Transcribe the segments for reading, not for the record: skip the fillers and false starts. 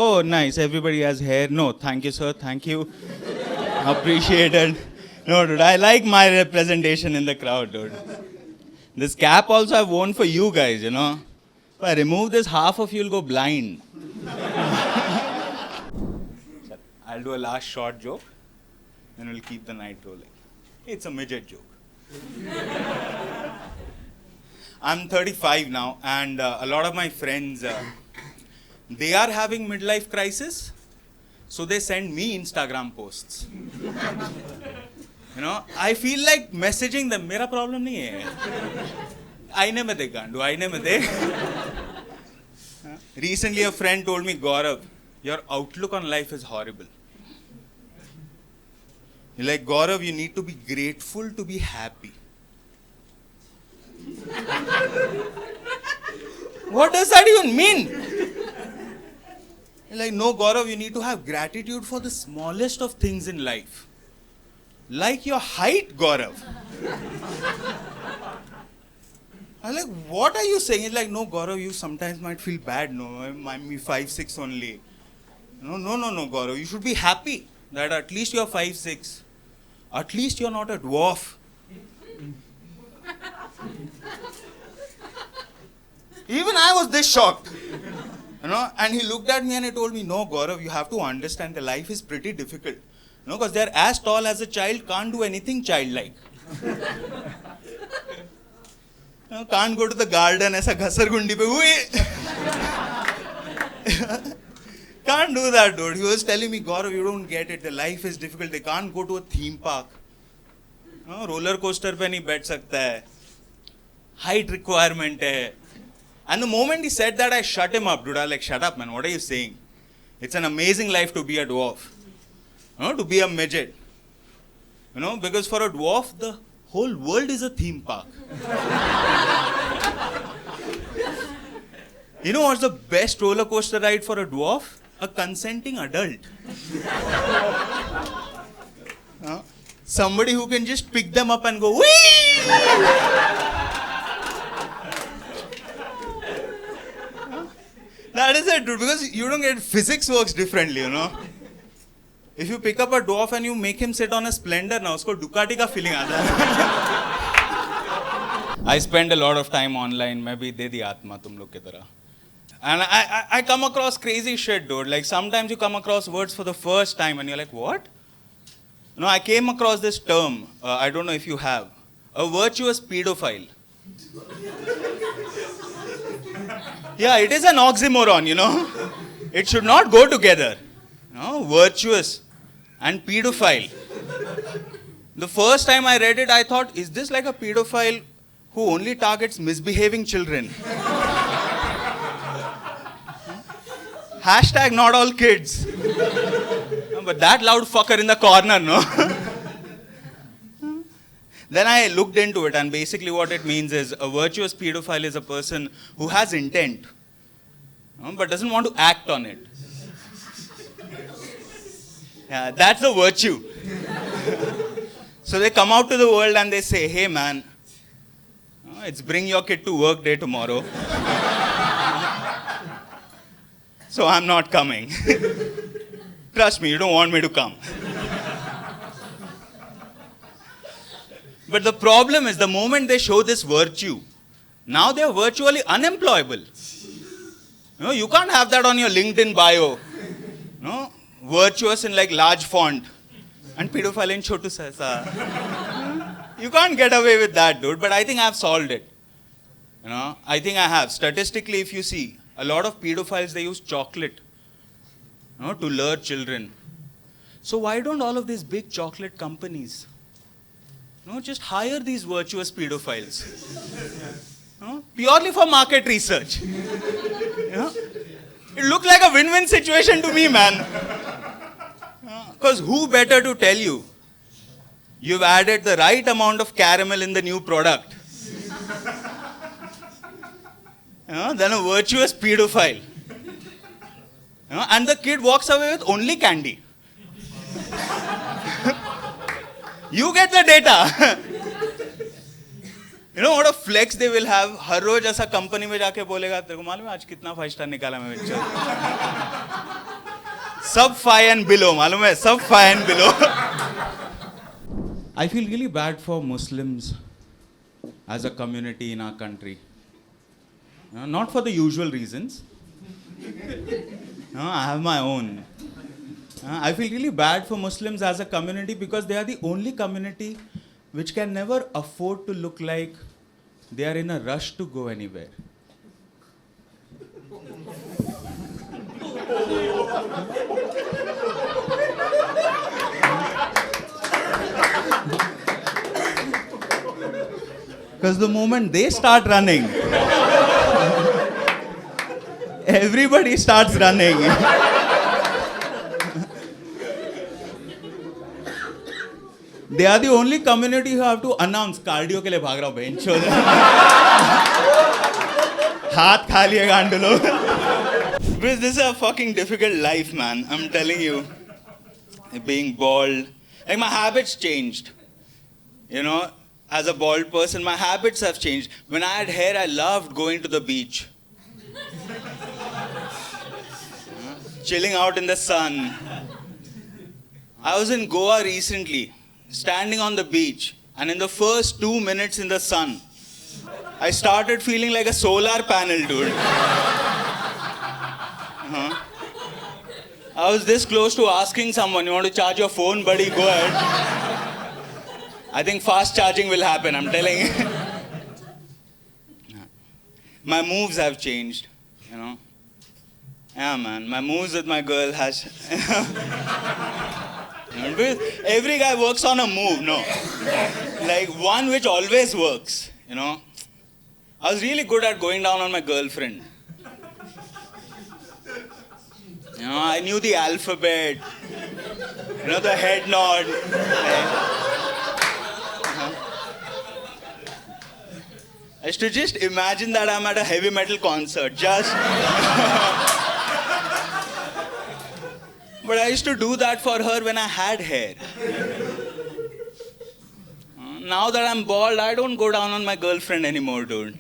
Oh, nice. Everybody has hair. No, thank you, sir. Thank you. Appreciated. No, dude, I like my representation in the crowd, dude. This cap also I've worn for you guys, you know. If I remove this, half of you will go blind. I'll do a last short joke, then we'll keep the night rolling. It's a midget joke. I'm 35 now, and a lot of my friends, they are having midlife crisis, so they send me Instagram posts. You know, I feel like messaging them. मेरा problem नहीं है. आईने में देख गांडू, आईने में देख. Recently, a friend told me, Gaurav, your outlook on life is horrible. You're like, Gaurav, you need to be grateful to be happy. What does that even mean? You're like, no, Gaurav, you need to have gratitude for the smallest of things in life. Like your height, Gaurav. I'm like, what are you saying? It's like, no, Gaurav, you sometimes might feel bad. No, I'm 5'6" only. No, Gaurav, you should be happy that at least you're 5'6". At least you're not a dwarf. Even I was this shocked. You know, and he looked at me and he told me, no, Gaurav, you have to understand the life is pretty difficult. You know, because they're as tall as a child, can't do anything childlike. You know, can't go to the garden, aisa ghasar gundi pe hui. Can't do that, dude. He was telling me, Gaurav, you don't get it. The life is difficult. They can't go to a theme park. No, roller coaster pe nahi बैठ सकता है. Height requirement hai. And the moment he said that, I shut him up, dude. I was like, shut up, man. What are you saying? It's an amazing life to be a dwarf. You know, to be a midget. You know, because for a dwarf, the whole world is a theme park. You know what's the best roller coaster ride for a dwarf? A consenting adult. Somebody who can just pick them up and go, whee! That is it, dude, because you don't get, physics works differently, you know. If you pick up a dwarf and you make him sit on a Splendor, now usko Ducati ka feeling aata hai. I spend a lot of time online, मैं भी दे दी आत्मा तुम लोग की तरह. And I come across crazy shit, dude. Like sometimes you come across words for the first time and you're like, what? No, I came across this term, I don't know if you have, a virtuous pedophile. Yeah, it is an oxymoron, you know. It should not go together. No, virtuous and pedophile. The first time I read it, I thought, is this like a pedophile who only targets misbehaving children? Hashtag not all kids. No, but that loud fucker in the corner, no? Then I looked into it, and basically what it means is a virtuous pedophile is a person who has intent, but doesn't want to act on it. Yeah, that's a virtue. So they come out to the world and they say, hey man, it's bring your kid to work day tomorrow. So I'm not coming. Trust me, you don't want me to come. But the problem is, the moment they show this virtue, now they are virtually unemployable. You know, you can't have that on your LinkedIn bio. No, virtuous in like large font and pedophile in chotu sa. You can't get away with that, dude. But I think I've solved it. You know, I think I have. Statistically, if you see, a lot of pedophiles, they use chocolate, you know, to lure children. So why don't all of these big chocolate companies, you know, just hire these virtuous pedophiles? You know, purely for market research. You know? It looked like a win-win situation to me, man. Because who better to tell you you've added the right amount of caramel in the new product, you know, than a virtuous pedophile. You know, and the kid walks away with only candy. You get the data. You know what a flex they will have? हर रोज ऐसा company में जाके बोलेगा तेरे को मालूम है आज कितना 5 स्टार निकाला मैं Sub 5 and below, मालूम है? Sub 5 and below. I feel really bad for Muslims as a community in our country. Not for the usual reasons. I have my own. I feel really bad for Muslims as a community because they are the only community which can never afford to look like they are in a rush to go anywhere. Because the moment they start running, everybody starts running. They are the only community who have to announce cardio के लिए भाग रहा हूँ bench चोद हाथ खा लिए गांडू लोग. Because this is a fucking difficult life, man. I'm telling you. Being bald, like my habits changed. You know, as a bald person, my habits have changed. When I had hair, I loved going to the beach, chilling out in the sun. I was in Goa recently, standing on the beach, and in the first 2 minutes in the sun, I started feeling like a solar panel, dude. I was this close to asking someone, you want to charge your phone, buddy? Go ahead. I think fast charging will happen, I'm telling you. My moves have changed, you know. Yeah, man, my moves with my girl has... Every guy works on a move, no. Like one which always works, you know. I was really good at going down on my girlfriend. You know, I knew the alphabet, you know, the head nod. I used to just imagine that I'm at a heavy metal concert, just... But I used to do that for her when I had hair. Now that I'm bald, I don't go down on my girlfriend anymore, dude.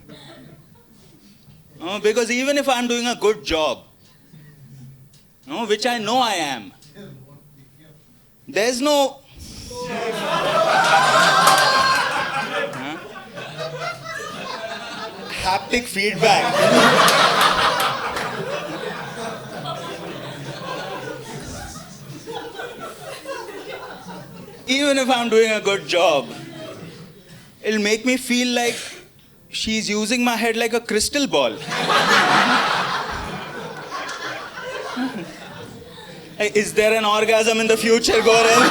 Because even if I'm doing a good job, which I know I am, there's no... haptic feedback. Even if I'm doing a good job, it'll make me feel like she's using my head like a crystal ball. Hey, is there an orgasm in the future, Gaurav?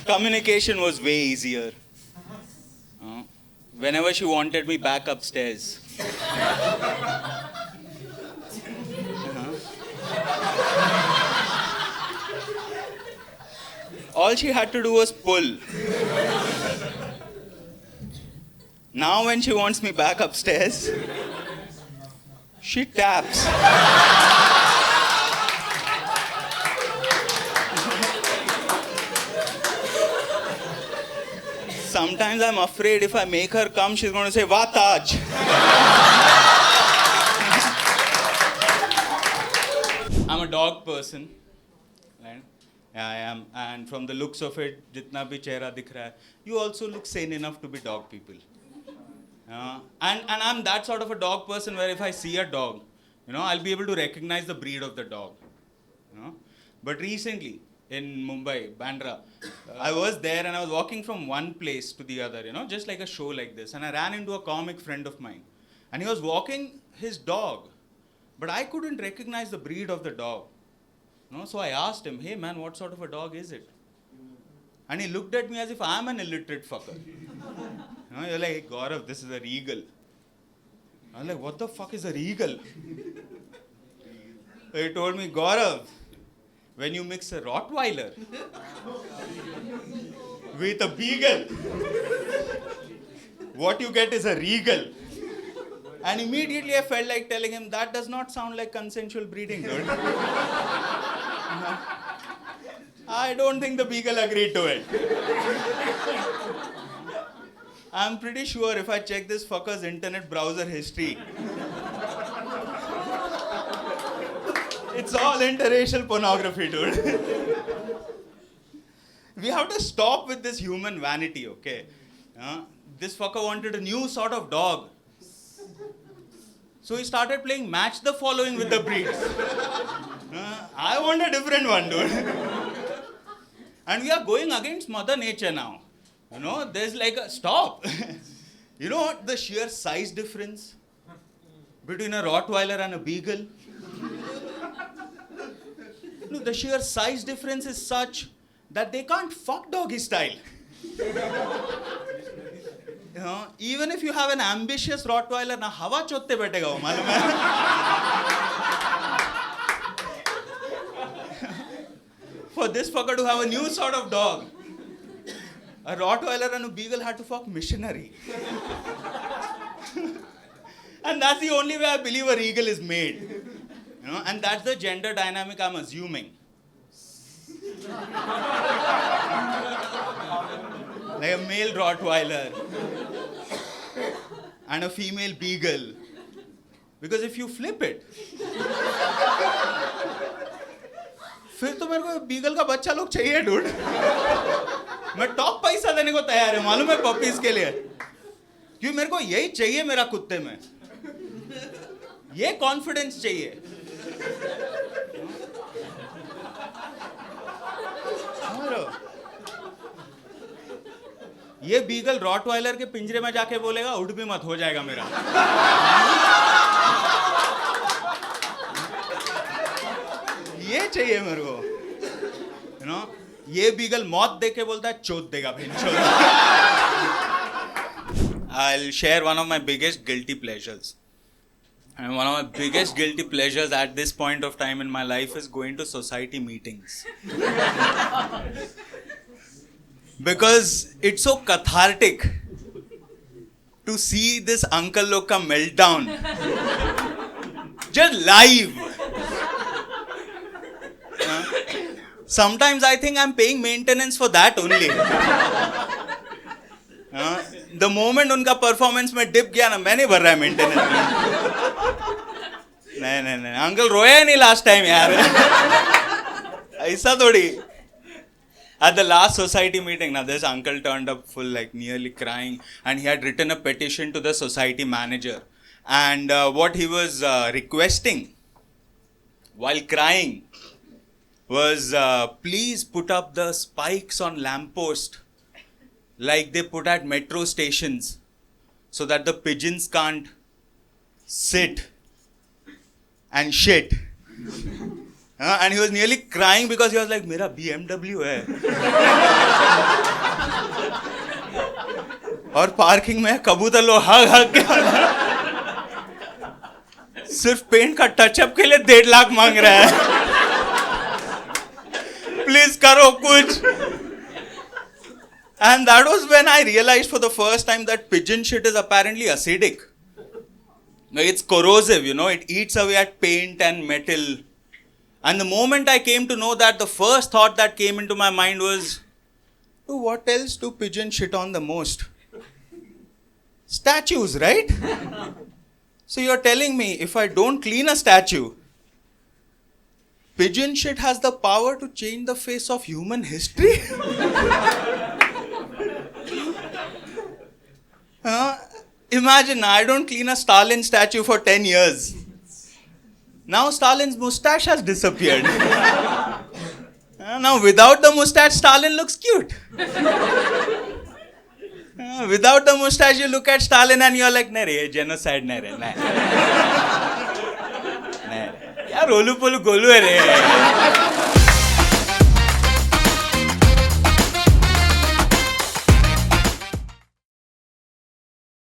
Communication was way easier. Whenever she wanted me back upstairs. All she had to do was pull. Now when she wants me back upstairs, she taps. Sometimes I'm afraid if I make her come, she's going to say, Vataj. I'm a dog person. Right? Yeah, I am. And from the looks of it, jitna bhi chehra dikh raha hai, you also look sane enough to be dog people. And I'm that sort of a dog person where if I see a dog, I'll be able to recognize the breed of the dog. But recently, in Mumbai, Bandra, I was there and I was walking from one place to the other, just like a show like this. And I ran into a comic friend of mine. And he was walking his dog. But I couldn't recognize the breed of the dog. So I asked him, hey man, what sort of a dog is it? And he looked at me as if I'm an illiterate fucker. You're like, hey, Gaurav, this is a regal. I was like, what the fuck is a regal? So he told me, Gaurav, when you mix a Rottweiler with a beagle, what you get is a regal. And immediately I felt like telling him, that does not sound like consensual breeding, dude. I don't think the beagle agreed to it. I'm pretty sure if I check this fucker's internet browser history, It's all interracial pornography, dude. We have to stop with this human vanity, okay? This fucker wanted a new sort of dog. So he started playing match the following with the breeds. I want a different one, dude. And we are going against Mother Nature now. There's like a stop. You know what? The sheer size difference between a Rottweiler and a beagle. No, the sheer size difference is such that they can't fuck doggy style. Even if you have an ambitious Rottweiler, na hawa chotte baitega wo, malum hai? For this fucker to have a new sort of dog, a Rottweiler and a beagle had to fuck missionary. And that's the only way I believe a eagle is made. And that's the gender dynamic I'm assuming. Like a male Rottweiler and a female beagle. Because if you flip it, फिर तो मेरे को beagle का बच्चा लोग चाहिए, dude. मैं top पैसा देने को तैयार है, मालूम है, पपीज के लिए. क्योंकि मेरे को यही चाहिए मेरा कुत्ते में. ये कॉन्फिडेंस चाहिए. ये बीगल रॉटवाइलर के पिंजरे में जाके बोलेगा उठ भी मत, हो जाएगा मेरा. ये चाहिए मेरे को. ये बीगल मौत देके बोलता है चोद देगा भाई. I'll share one of my biggest guilty pleasures. And one of my biggest guilty pleasures at this point of time in my life is going to society meetings. Because it's so cathartic to see this uncle look a meltdown. Just live. Sometimes I think I'm paying maintenance for that only. The moment उनका performance में dip गया ना, मैं नहीं भर रहा है maintenance. नहीं, uncle रोया नहीं last time यार. ऐसा थोड़ी. At the last society meeting, now this uncle turned up full, like nearly crying, and he had written a petition to the society manager. And what he was requesting while crying was, please put up the spikes on lamppost like they put at metro stations so that the pigeons can't sit and shit. And he was nearly crying because he was like, मेरा BMW है. और parking में कबूतर लोग हग के सिर्फ paint का touch-up के लिए 1.5 लाख मांग रहा है. प्लीज करो कुछ. And that was when I realized for the first time that pigeon shit is apparently acidic. It's corrosive, it eats away at paint and metal. And the moment I came to know that, the first thought that came into my mind was, what else do pigeons shit on the most? Statues, right? So you're telling me if I don't clean a statue, pigeon shit has the power to change the face of human history? Imagine, I don't clean a Stalin statue for 10 years. Now Stalin's mustache has disappeared. Now without the mustache, Stalin looks cute. Without the mustache, you look at Stalin and you're like, nahi re, genocide nahi re. Yaar, olu polu golu hai re.